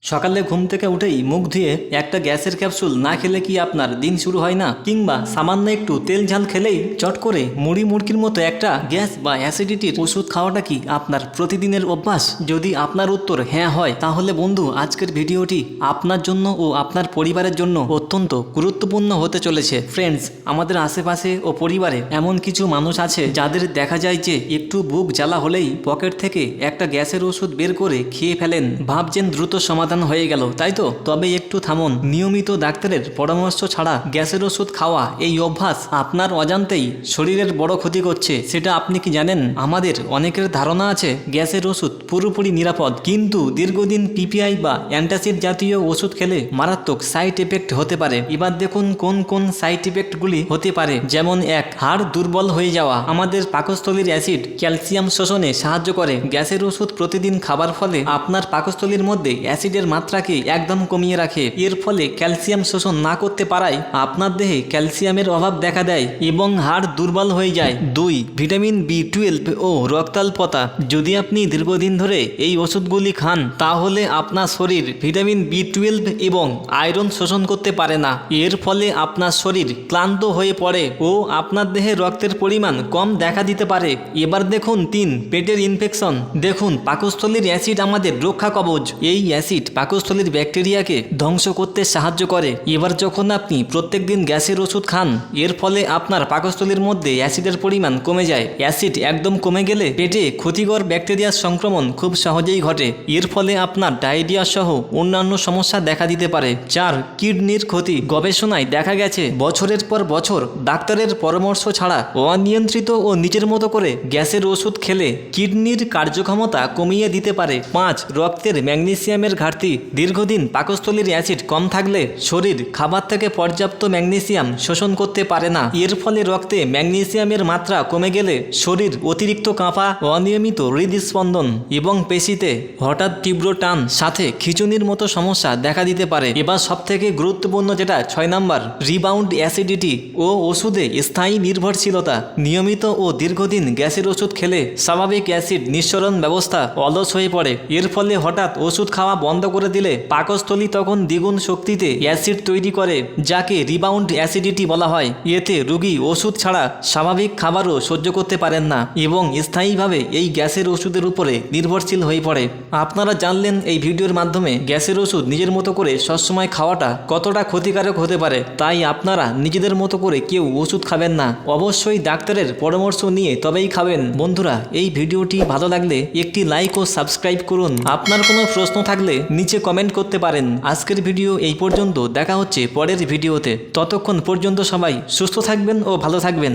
সকালে ঘুম থেকে উঠেই মুখ ধুয়ে একটা গ্যাসের ক্যাপসুল না খেলে কি আপনার দিন শুরু হয় না? কিংবা সামান্য একটু তেল ঝাল খেলেই চট করে মুড়ি মুড়কির মতো একটা গ্যাস বা অ্যাসিডিটির ওষুধ খাওয়াটা কি আপনার প্রতিদিনের অভ্যাস? যদি আপনার উত্তর হ্যাঁ হয়, তাহলে বন্ধু আজকের ভিডিওটি আপনার জন্য ও আপনার পরিবারের জন্য অত্যন্ত গুরুত্বপূর্ণ হতে চলেছে। ফ্রেন্ডস, আমাদের আশেপাশে ও পরিবারে এমন কিছু মানুষ আছে যাদের দেখা যায় যে একটু বুক জ্বালা হলেই পকেট থেকে একটা গ্যাসের ওষুধ বের করে খেয়ে ফেলেন, ভাবছেন দ্রুত সমাধান হয়ে গেল, তাই তো? তবে একটু থামুন। নিয়মিত ডাক্তারের পরামর্শ ছাড়া গ্যাসের ওষুধ খাওয়া এই অভ্যাস আপনার অজান্তেই শরীরের বড় ক্ষতি করছে। সেটা আপনি কি জানেন? আমাদের অনেকের ধারণা আছে গ্যাসের ওষুধ পুরোপুরি নিরাপদ, কিন্তু দীর্ঘদিন পিপিআই বা অ্যান্টাসিড জাতীয় ওষুধ খেলে মারাত্মক সাইড এফেক্ট হতে পারে। এবার দেখুন কোন কোন সাইড এফেক্টগুলি হতে পারে। যেমন 1, হাড় দুর্বল হয়ে যাওয়া। আমাদের পাকস্থলীর অ্যাসিড ক্যালসিয়াম শোষণে সাহায্য করে। গ্যাসের ওষুধ প্রতিদিন খাবার ফলে আপনার পাকস্থলীর মধ্যে অ্যাসিডের মাত্রাকে একদম কমিয়ে রাখে। এর ফলে ক্যালসিয়াম শোষণ না করতে পারায় আপনার দেহে ক্যালসিয়ামের অভাব দেখা দেয় এবং হাড় দুর্বল হয়ে যায়। 2, ভিটামিন B12 ও রক্তাল্পতা। যদি আপনি দীর্ঘদিন ধরে এই ওষুধগুলি খান, তাহলে আপনার শরীর ভিটামিন B12 এবং আয়রন শোষণ করতে পারে না। এর ফলে আপনার শরীর ক্লান্ত হয়ে পড়ে ও আপনার দেহে রক্তের পরিমাণ কম দেখা দিতে পারে। এবার দেখুন 3, পেটের ইনফেকশন। দেখুন, পাকস্থলীর অ্যাসিড আমাদের রক্ষা কবচ। এই অ্যাসিড পাকস্থলীর ব্যাকটেরিয়াকে ধ্বংস করতে সাহায্য করে। এবার যখন আপনি প্রত্যেকদিন গ্যাসের ওষুধ খান, এর ফলে আপনার পাকস্থলীর মধ্যে অ্যাসিডের পরিমাণ কমে যায়। অ্যাসিড একদম কমে গেলে পেটে ক্ষতিকর ব্যাকটেরিয়ার সংক্রমণ খুব সহজেই ঘটে। এর ফলে আপনার ডায়রিয়া সহ অন্যান্য সমস্যা দেখা দিতে পারে। 4, কিডনির ক্ষতি। গবেষণায় দেখা গেছে বছরের পর বছর ডাক্তারের পরামর্শ ছাড়া অনিয়ন্ত্রিত ও নিজের মতো করে গ্যাসের ওষুধ খেলে কিডনির কার্যক্ষমতা কমিয়ে দিতে পারে। 5, রক্তের ম্যাগনেসিয়ামের ঘাটতি। দীর্ঘদিন পাকস্থলীর অ্যাসিড কম থাকলে শরীর খাবার থেকে পর্যাপ্ত ম্যাগনেসিয়াম শোষণ করতে পারে না। এর ফলে রক্তে ম্যাগনেসিয়ামের মাত্রা কমে গেলে শরীর অতিরিক্ত কাঁপা, অনিয়মিত হৃদস্পন্দন এবং পেশিতে হঠাৎ তীব্র টান সাথে খিঁচুনির মতো সমস্যা দেখা দিতে পারে। এবার সবথেকে গুরুত্বপূর্ণ যেটা 6 নাম্বার, রিবাউন্ড অ্যাসিডিটি ও ওষুধে স্থায়ী নির্ভরশীলতা। নিয়মিত ও দীর্ঘদিন গ্যাসের ওষুধ খেলে স্বাভাবিক অ্যাসিড নিঃসরণ ব্যবস্থা অলস হয়ে পড়ে। এর ফলে হঠাৎ ওষুধ খাওয়া বন্ধ করে দিলে পাকস্থলী তখন দ্বিগুণ শক্তিতে অ্যাসিড তৈরি করে, যাকে রিবাউন্ড অ্যাসিডিটি বলা হয়। এতে রোগী ওষুধ ছাড়া স্বাভাবিক খাবারও সহ্য করতে পারেন না এবং স্থায়ীভাবে এই গ্যাসের ওষুধের উপরে নির্ভরশীল হয়ে পড়ে। আপনারা জানলেন এই ভিডিওর মাধ্যমে গ্যাসের ওষুধ নিজের মতো করে সবসময় খাওয়াটা কতটা ক্ষতিকারক হতে পারে। তাই আপনারা নিজেদের মতো করে কেউ ওষুধ খাবেন না, অবশ্যই ডাক্তারের পরামর্শ নিয়ে তবেই খাবেন। বন্ধুরা, এই ভিডিওটি ভালো লাগলে একটি লাইক ও সাবস্ক্রাইব করুন। আপনার কোনো প্রশ্ন থাকলে নিচে কমেন্ট করতে পারেন। আজকের ভিডিও এই পর্যন্ত। দেখা হচ্ছে পরের ভিডিওতে। ততক্ষণ পর্যন্ত সবাই সুস্থ থাকবেন ও ভালো থাকবেন।